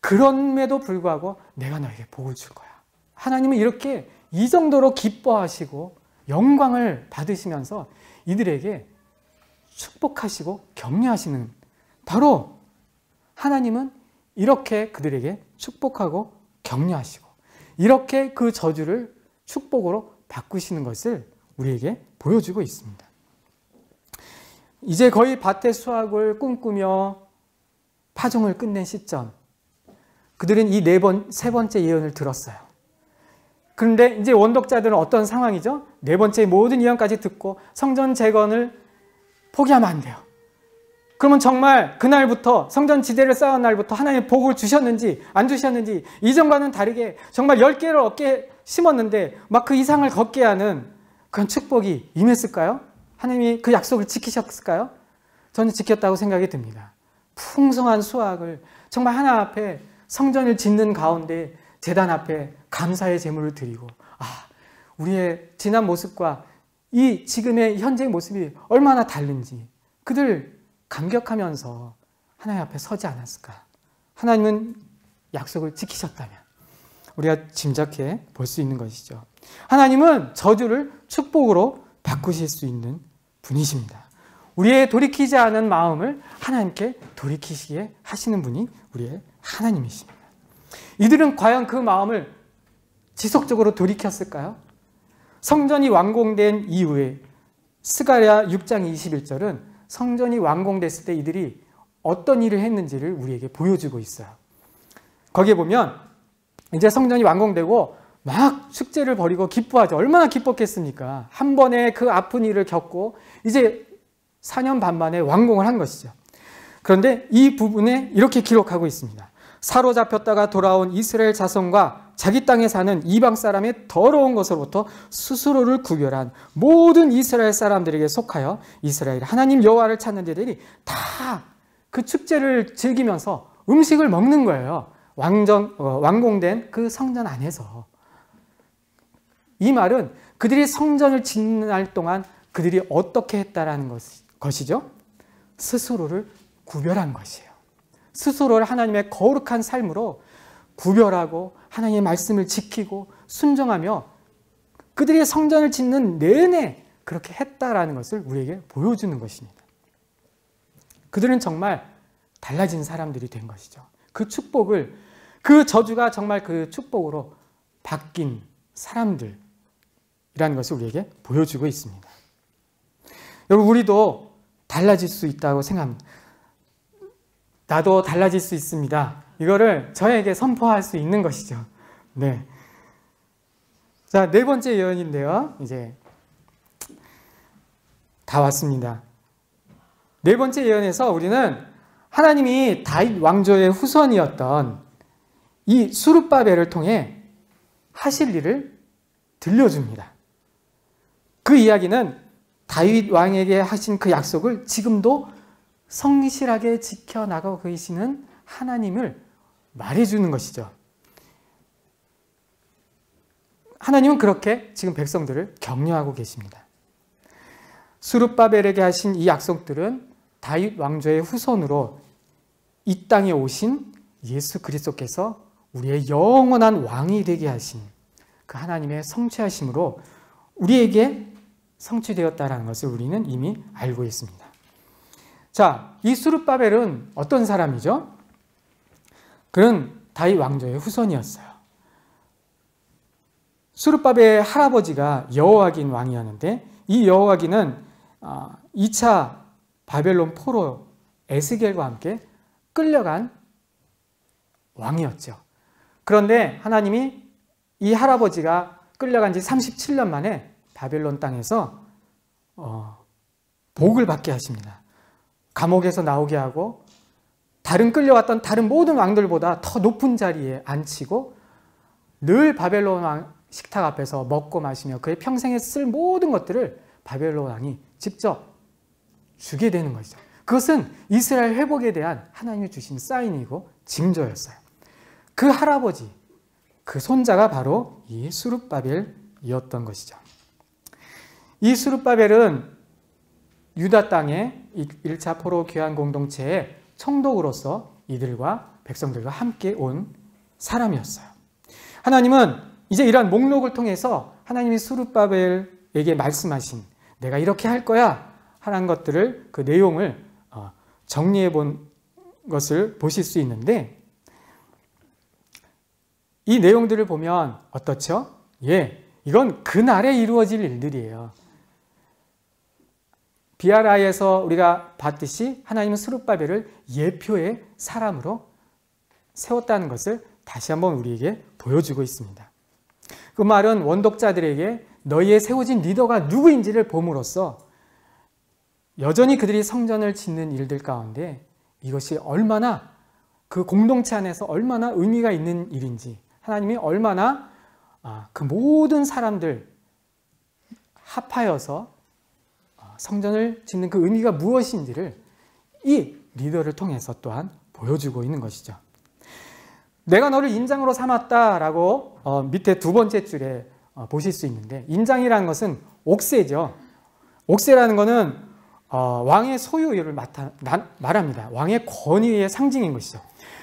그럼에도 불구하고 내가 너에게 복을 줄 거야. 하나님은 이렇게 이 정도로 기뻐하시고 영광을 받으시면서 이들에게 축복하시고 격려하시는, 바로 하나님은 이렇게 그들에게 축복하고 격려하시고 이렇게 그 저주를 축복으로 바꾸시는 것을 우리에게 보여주고 있습니다. 이제 거의 밭의 수확을 꿈꾸며 파종을 끝낸 시점, 그들은 이 세 번째 예언을 들었어요. 그런데 이제 원독자들은 어떤 상황이죠? 네 번째 모든 예언까지 듣고 성전 재건을 포기하면 안 돼요. 그러면 정말 그날부터, 성전 지대를 쌓은 날부터 하나님 복을 주셨는지 안 주셨는지, 이전과는 다르게 정말 10개를 어깨에 심었는데 막 그 이상을 걷게 하는 그런 축복이 임했을까요? 하나님이 그 약속을 지키셨을까요? 저는 지켰다고 생각이 듭니다. 풍성한 수확을 정말 하나 앞에 성전을 짓는 가운데 제단 앞에 감사의 제물을 드리고, 우리의 지난 모습과 이 지금의 현재의 모습이 얼마나 다른지 그들 감격하면서 하나님 앞에 서지 않았을까? 하나님은 약속을 지키셨다면 우리가 짐작해 볼 수 있는 것이죠. 하나님은 저주를 축복으로 바꾸실 수 있는 분이십니다. 우리의 돌이키지 않은 마음을 하나님께 돌이키시게 하시는 분이 우리의 하나님이십니다. 이들은 과연 그 마음을 지속적으로 돌이켰을까요? 성전이 완공된 이후에 스가랴 6장 21절은 성전이 완공됐을 때 이들이 어떤 일을 했는지를 우리에게 보여주고 있어요. 거기에 보면 이제 성전이 완공되고 막 축제를 벌이고 기뻐하죠. 얼마나 기뻤겠습니까? 한 번에 그 아픈 일을 겪고 이제 4년 반 만에 완공을 한 것이죠. 그런데 이 부분에 이렇게 기록하고 있습니다. 사로잡혔다가 돌아온 이스라엘 자손과 자기 땅에 사는 이방 사람의 더러운 것으로부터 스스로를 구별한 모든 이스라엘 사람들에게 속하여 이스라엘 하나님 여호와를 찾는 자들이 다 그 축제를 즐기면서 음식을 먹는 거예요. 완공된 그 성전 안에서. 이 말은 그들이 성전을 짓는 날 동안 그들이 어떻게 했다라는 것이죠. 스스로를 구별한 것이에요. 스스로를 하나님의 거룩한 삶으로 구별하고 하나님의 말씀을 지키고 순종하며 그들의 성전을 짓는 내내 그렇게 했다라는 것을 우리에게 보여주는 것입니다. 그들은 정말 달라진 사람들이 된 것이죠. 그 축복을, 그 저주가 정말 그 축복으로 바뀐 사람들이라는 것을 우리에게 보여주고 있습니다. 여러분, 우리도 달라질 수 있다고 생각합니다. 나도 달라질 수 있습니다. 이거를 저에게 선포할 수 있는 것이죠. 네. 자, 네 번째 예언인데요. 이제 다 왔습니다. 네 번째 예언에서 우리는 하나님이 다윗 왕조의 후손이었던 이 스룹바벨을 통해 하실 일을 들려줍니다. 그 이야기는 다윗 왕에게 하신 그 약속을 지금도 성실하게 지켜나가고 계시는 하나님을 말해주는 것이죠. 하나님은 그렇게 지금 백성들을 격려하고 계십니다. 스룹바벨에게 하신 이 약속들은 다윗 왕조의 후손으로 이 땅에 오신 예수 그리스도께서 우리의 영원한 왕이 되게 하신 그 하나님의 성취하심으로 우리에게 성취되었다는 것을 우리는 이미 알고 있습니다. 자, 이 스룹바벨은 어떤 사람이죠? 그는 다윗 왕조의 후손이었어요. 스룹바벨의 할아버지가 여호와긴 왕이었는데 이 여호와긴은 2차 바벨론 포로 에스겔과 함께 끌려간 왕이었죠. 그런데 하나님이 이 할아버지가 끌려간 지 37년 만에 바벨론 땅에서 복을 받게 하십니다. 감옥에서 나오게 하고 끌려왔던 다른 모든 왕들보다 더 높은 자리에 앉히고 늘 바벨론 왕 식탁 앞에서 먹고 마시며 그의 평생에 쓸 모든 것들을 바벨론 왕이 직접 주게 되는 것이죠. 그것은 이스라엘 회복에 대한 하나님이 주신 사인이고 징조였어요. 그 할아버지, 그 손자가 바로 이 스룹바벨이었던 것이죠. 이 스룹바벨은 유다 땅의 1차 포로 귀환 공동체의 총독으로서 이들과 백성들과 함께 온 사람이었어요. 하나님은 이제 이러한 목록을 통해서 하나님이 스룹바벨에게 말씀하신 내가 이렇게 할 거야 하는 것들을 그 내용을 정리해 본 것을 보실 수 있는데 이 내용들을 보면 어떻죠? 이건 그날에 이루어질 일들이에요. 비아라에서 우리가 봤듯이 하나님은 스룹바벨을 예표의 사람으로 세웠다는 것을 다시 한번 우리에게 보여주고 있습니다. 그 말은 원독자들에게 너희의 세워진 리더가 누구인지를 봄으로써 여전히 그들이 성전을 짓는 일들 가운데 이것이 얼마나 그 공동체 안에서 얼마나 의미가 있는 일인지 하나님이 얼마나 그 모든 사람들 합하여서 성전을 짓는 그 의미가 무엇인지를 이 리더를 통해서 또한 보여주고 있는 것이죠. 내가 너를 인장으로 삼았다라고 밑에 두 번째 줄에 보실 수 있는데 인장이라는 것은 옥새죠. 옥새라는 것은 왕의 소유를 말합니다. 왕의 권위의 상징인 것이죠.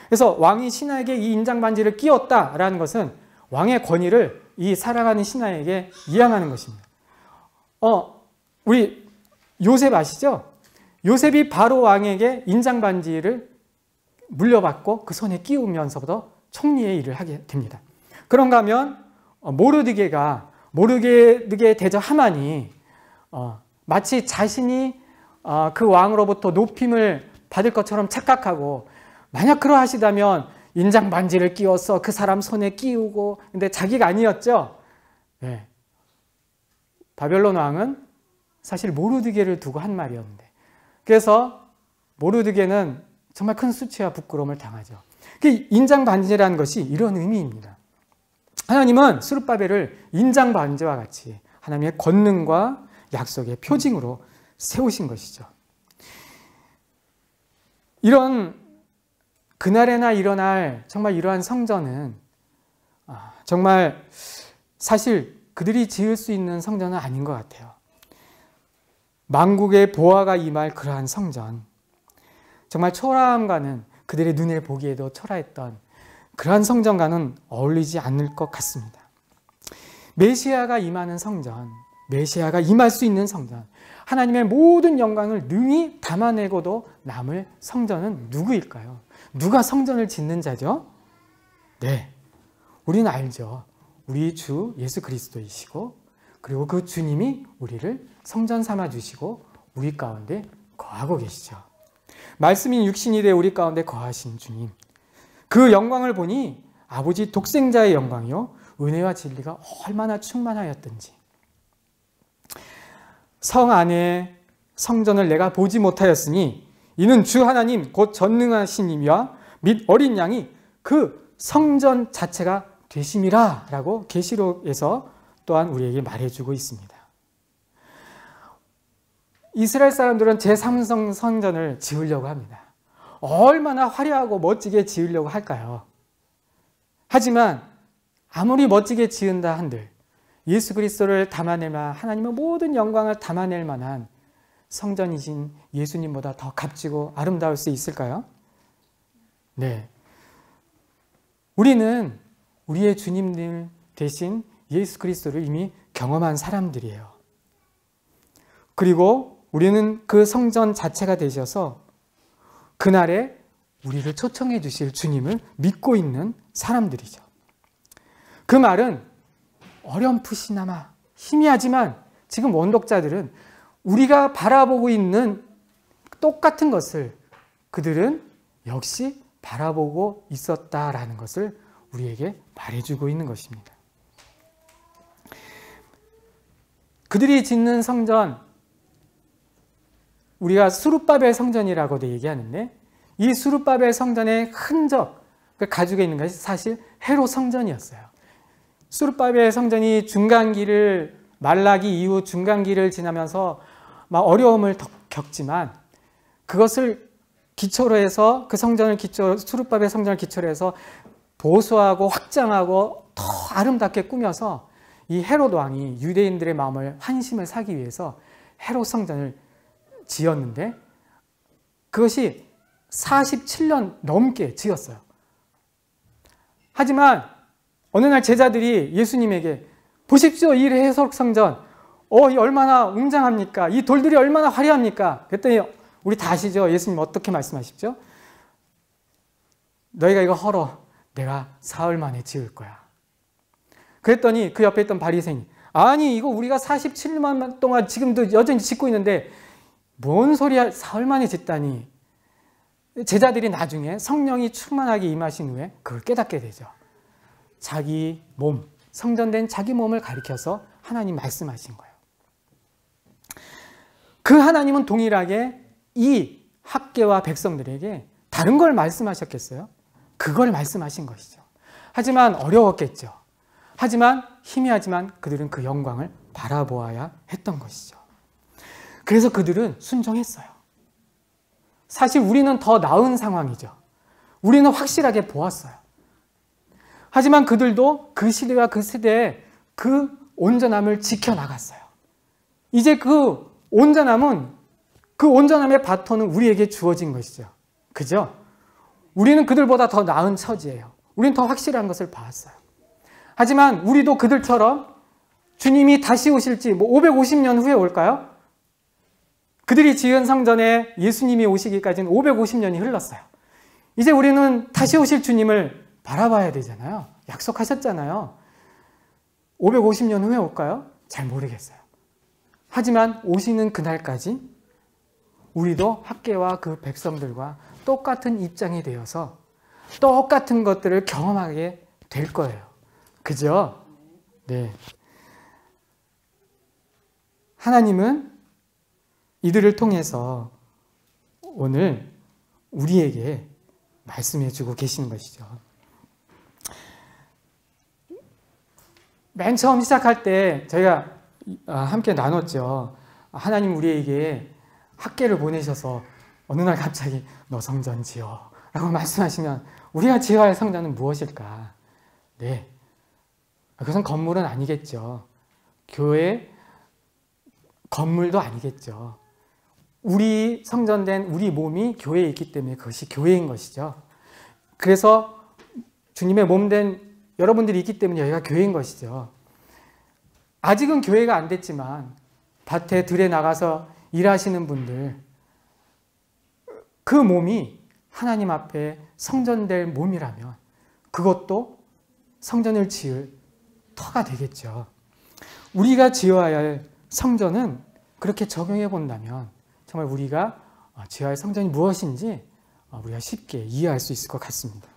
그래서 왕이 신하에게 이 인장 반지를 끼웠다라는 것은 왕의 권위를 이 살아가는 신하에게 이양하는 것입니다. 우리 요셉 아시죠? 요셉이 바로 왕에게 인장 반지를 물려받고 그 손에 끼우면서부터 총리의 일을 하게 됩니다. 그런가 하면 모르드게 대저 하만이 마치 자신이 그 왕으로부터 높임을 받을 것처럼 착각하고 만약 그러하시다면 인장 반지를 끼워서 그 사람 손에 끼우고 근데 자기가 아니었죠. 네. 바벨론 왕은 사실 모르드게를 두고 한 말이었는데 그래서 모르드게는 정말 큰 수치와 부끄러움을 당하죠. 인장 반지라는 것이 이런 의미입니다. 하나님은 스룹바벨을 인장 반지와 같이 하나님의 권능과 약속의 표징으로 세우신 것이죠. 이런 그날에나 일어날 정말 이러한 성전은 정말 사실 그들이 지을 수 있는 성전은 아닌 것 같아요. 만국의 보화가 임할 그러한 성전, 정말 초라함과는 그들의 눈에 보기에도 초라했던 그러한 성전과는 어울리지 않을 것 같습니다. 메시아가 임하는 성전, 메시아가 임할 수 있는 성전, 하나님의 모든 영광을 능히 담아내고도 남을 성전은 누구일까요? 누가 성전을 짓는 자죠? 네, 우리는 알죠. 우리 주 예수 그리스도이시고, 그리고 그 주님이 우리를 성전 삼아 주시고 우리 가운데 거하고 계시죠. 말씀인 육신이 되어 우리 가운데 거하신 주님, 그 영광을 보니 아버지 독생자의 영광이요 은혜와 진리가 얼마나 충만하였던지. 성 안에 성전을 내가 보지 못하였으니 이는 주 하나님 곧 전능하신 이와 및 어린 양이 그 성전 자체가 되심이라 라고 계시록에서 또한 우리에게 말해주고 있습니다. 이스라엘 사람들은 제3성 성전을 지으려고 합니다. 얼마나 화려하고 멋지게 지으려고 할까요? 하지만 아무리 멋지게 지은다 한들 예수 그리스도를 담아낼 만한, 하나님의 모든 영광을 담아낼 만한 성전이신 예수님보다 더 값지고 아름다울 수 있을까요? 네. 우리는 우리의 주님 대신 예수 그리스도를 이미 경험한 사람들이에요. 그리고 우리는 그 성전 자체가 되셔서 그날에 우리를 초청해 주실 주님을 믿고 있는 사람들이죠. 그 말은 어렴풋이나마 희미하지만 지금 원독자들은 우리가 바라보고 있는 똑같은 것을 그들은 역시 바라보고 있었다라는 것을 우리에게 말해주고 있는 것입니다. 그들이 짓는 성전, 우리가 수룹바벨 성전이라고도 얘기하는데 이 수룹바벨 성전의 흔적을 가지고 있는 것이 사실 헤롯 성전이었어요. 수룹바벨 성전이 중간기를, 말라기 이후 중간기를 지나면서 막 어려움을 겪지만 그것을 기초로 해서 그 성전을 기초로, 수룹바벨 성전을 기초로 해서 보수하고 확장하고 더 아름답게 꾸며서 이 헤롯 왕이 유대인들의 마음을 환심을 사기 위해서 헤롯 성전을 지었는데 그것이 47년 넘게 지었어요. 하지만 어느 날 제자들이 예수님에게 보십시오, 이 헤롯 성전, 이 얼마나 웅장합니까? 이 돌들이 얼마나 화려합니까? 그랬더니 우리 다 아시죠? 예수님 어떻게 말씀하십죠? 너희가 이거 헐어, 내가 사흘 만에 지을 거야. 그랬더니 그 옆에 있던 바리새인이 아니 이거 우리가 47년 동안 지금도 여전히 짓고 있는데 뭔 소리야, 사흘 만에 짓다니. 제자들이 나중에 성령이 충만하게 임하신 후에 그걸 깨닫게 되죠. 자기 몸, 성전된 자기 몸을 가리켜서 하나님 말씀하신 거예요. 그 하나님은 동일하게 이 학개와 백성들에게 다른 걸 말씀하셨겠어요? 그걸 말씀하신 것이죠. 하지만 어려웠겠죠. 하지만 희미하지만 그들은 그 영광을 바라보아야 했던 것이죠. 그래서 그들은 순종했어요. 사실 우리는 더 나은 상황이죠. 우리는 확실하게 보았어요. 하지만 그들도 그 시대와 그 세대에 그 온전함을 지켜나갔어요. 이제 그 온전함의 바톤은 우리에게 주어진 것이죠. 그죠? 우리는 그들보다 더 나은 처지예요. 우리는 더 확실한 것을 봤어요. 하지만 우리도 그들처럼 주님이 다시 오실지 550년 후에 올까요? 그들이 지은 성전에 예수님이 오시기까지는 550년이 흘렀어요. 이제 우리는 다시 오실 주님을 바라봐야 되잖아요. 약속하셨잖아요. 550년 후에 올까요? 잘 모르겠어요. 하지만 오시는 그날까지 우리도 학개와 그 백성들과 똑같은 입장이 되어서 똑같은 것들을 경험하게 될 거예요. 그죠? 네. 하나님은 이들을 통해서 오늘 우리에게 말씀해 주고 계시는 것이죠. 맨 처음 시작할 때 저희가 함께 나눴죠. 하나님 우리에게 학개를 보내셔서 어느 날 갑자기 너 성전 지어 라고 말씀하시면 우리가 지어야 할 성전은 무엇일까? 네, 그것은 건물은 아니겠죠. 교회 건물도 아니겠죠. 우리 성전된 우리 몸이 교회에 있기 때문에 그것이 교회인 것이죠. 그래서 주님의 몸된 여러분들이 있기 때문에 여기가 교회인 것이죠. 아직은 교회가 안 됐지만 밭에 들에 나가서 일하시는 분들, 그 몸이 하나님 앞에 성전될 몸이라면 그것도 성전을 지을 터가 되겠죠. 우리가 지어야 할 성전은 그렇게 적용해 본다면 정말 우리가 지어야 할 성전이 무엇인지 우리가 쉽게 이해할 수 있을 것 같습니다.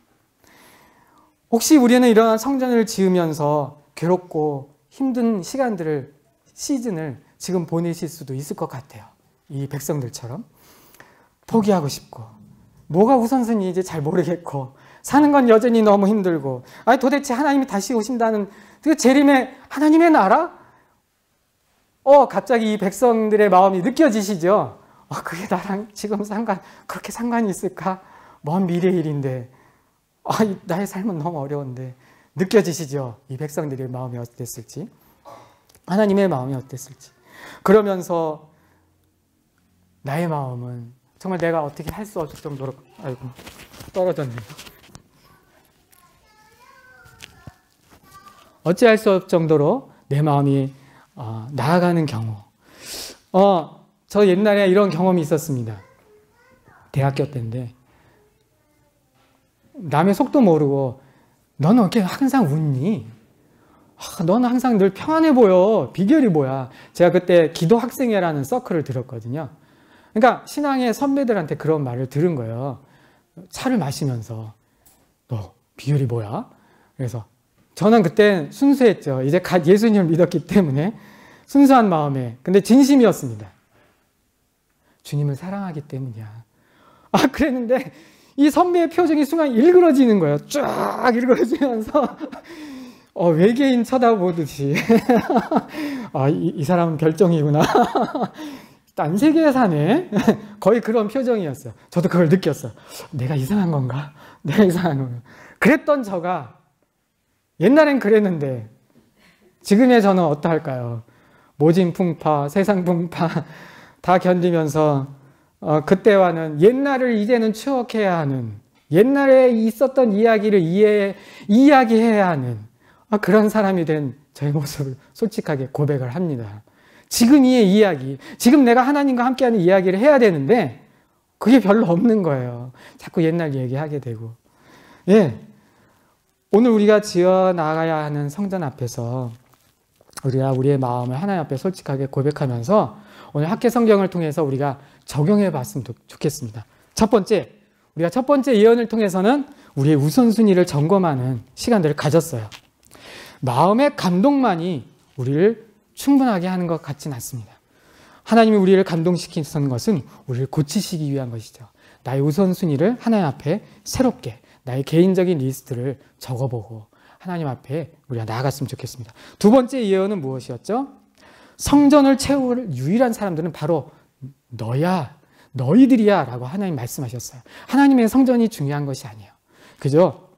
혹시 우리는 이러한 성전을 지으면서 괴롭고 힘든 시즌을 지금 보내실 수도 있을 것 같아요. 이 백성들처럼 포기하고 싶고 뭐가 우선순위 이제 잘 모르겠고 사는 건 여전히 너무 힘들고 도대체 하나님이 다시 오신다는 그 재림의 하나님의 나라? 갑자기 이 백성들의 마음이 느껴지시죠? 그게 나랑 지금 그렇게 상관이 있을까? 먼 미래 일인데 나의 삶은 너무 어려운데 느껴지시죠? 이 백성들의 마음이 어땠을지, 하나님의 마음이 어땠을지. 그러면서 나의 마음은 정말 내가 어떻게 할 수 없을 정도로 떨어졌네요. 어찌할 수 없을 정도로 내 마음이 나아가는 경우. 저 옛날에 이런 경험이 있었습니다. 대학교 때인데 남의 속도 모르고 너는 어떻게 항상 웃니? 너는 항상 늘 평안해 보여. 비결이 뭐야? 제가 그때 기도 학생회라는 서클을 들었거든요. 그러니까 신앙의 선배들한테 그런 말을 들은 거예요. 차를 마시면서 너 비결이 뭐야? 그래서 저는 그때 순수했죠. 이제 갓 예수님을 믿었기 때문에 순수한 마음에. 근데 진심이었습니다. 주님을 사랑하기 때문이야. 그랬는데 이 선배의 표정이 순간 일그러지는 거예요. 쫙 일그러지면서 외계인 쳐다보듯이 이 사람은 별종이구나. 딴 세계에 사네. 거의 그런 표정이었어요. 저도 그걸 느꼈어요. 내가 이상한 건가? 내가 이상한 건가? 그랬던 저가 옛날엔 그랬는데 지금의 저는 어떠할까요? 모진 풍파, 세상 풍파 다 견디면서 그때와는 옛날을 이제는 추억해야 하는, 옛날에 있었던 이야기를 이야기해야 하는 그런 사람이 된 저의 모습을 솔직하게 고백을 합니다. 지금의 이야기, 지금 내가 하나님과 함께하는 이야기를 해야 되는데 그게 별로 없는 거예요. 자꾸 옛날 얘기하게 되고. 오늘 우리가 지어 나가야 하는 성전 앞에서 우리가 우리의 마음을 하나님 앞에 솔직하게 고백하면서 오늘 학계 성경을 통해서 우리가 적용해 봤으면 좋겠습니다. 첫 번째, 우리가 첫 번째 예언을 통해서는 우리의 우선순위를 점검하는 시간들을 가졌어요. 마음의 감동만이 우리를 충분하게 하는 것 같지는 않습니다. 하나님이 우리를 감동시키는 것은 우리를 고치시기 위한 것이죠. 나의 우선순위를 하나님 앞에 새롭게 나의 개인적인 리스트를 적어보고 하나님 앞에 우리가 나아갔으면 좋겠습니다. 두 번째 예언은 무엇이었죠? 성전을 채울 유일한 사람들은 바로 너야, 너희들이야 라고 하나님 말씀하셨어요. 하나님의 성전이 중요한 것이 아니에요. 그죠?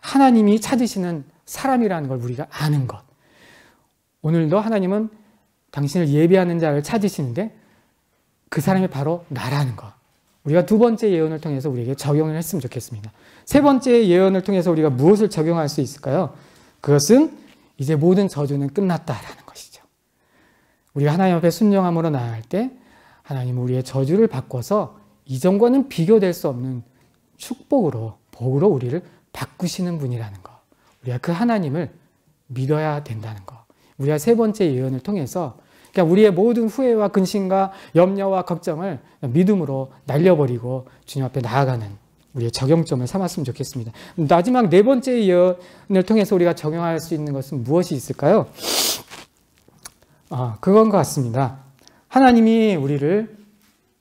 하나님이 찾으시는 사람이라는 걸 우리가 아는 것. 오늘도 하나님은 당신을 예배하는 자를 찾으시는데 그 사람이 바로 나라는 것. 우리가 두 번째 예언을 통해서 우리에게 적용을 했으면 좋겠습니다. 세 번째 예언을 통해서 우리가 무엇을 적용할 수 있을까요? 그것은 이제 모든 저주는 끝났다라는 것이죠. 우리가 하나님 앞에 순종함으로 나아갈 때 하나님은 우리의 저주를 바꿔서 이전과는 비교될 수 없는 축복으로, 복으로 우리를 바꾸시는 분이라는 것. 우리가 그 하나님을 믿어야 된다는 것. 우리가 세 번째 예언을 통해서 그러니까 우리의 모든 후회와 근심과 염려와 걱정을 믿음으로 날려버리고 주님 앞에 나아가는 우리의 적용점을 삼았으면 좋겠습니다. 마지막 네 번째 예언을 통해서 우리가 적용할 수 있는 것은 무엇이 있을까요? 그건 것 같습니다. 하나님이 우리를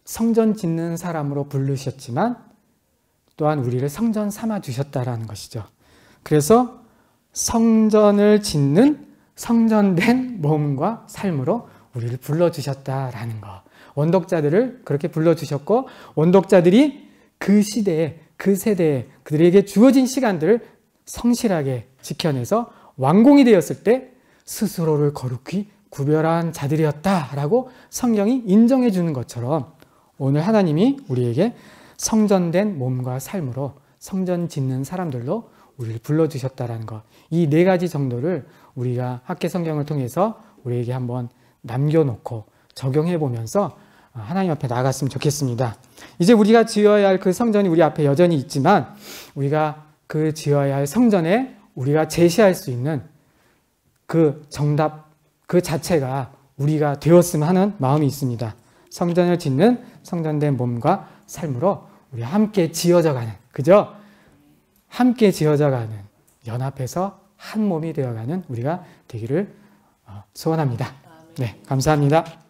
성전 짓는 사람으로 부르셨지만 또한 우리를 성전 삼아 주셨다라는 것이죠. 그래서 성전을 짓는 성전된 몸과 삶으로 우리를 불러주셨다라는 것. 원독자들을 그렇게 불러주셨고 원독자들이 그 시대에 그 세대에 그들에게 주어진 시간들을 성실하게 지켜내서 완공이 되었을 때 스스로를 거룩히 구별한 자들이었다라고 성경이 인정해 주는 것처럼 오늘 하나님이 우리에게 성전된 몸과 삶으로 성전 짓는 사람들로 우리를 불러주셨다라는 것. 이 네 가지 정도를 우리가 학계 성경을 통해서 우리에게 한번 남겨놓고 적용해 보면서 하나님 앞에 나아갔으면 좋겠습니다. 이제 우리가 지어야 할 그 성전이 우리 앞에 여전히 있지만 우리가 그 지어야 할 성전에 우리가 제시할 수 있는 그 정답 그 자체가 우리가 되었으면 하는 마음이 있습니다. 성전을 짓는 성전된 몸과 삶으로 우리 함께 지어져가는, 그죠? 함께 지어져가는, 연합해서 한 몸이 되어가는 우리가 되기를 소원합니다. 네, 감사합니다.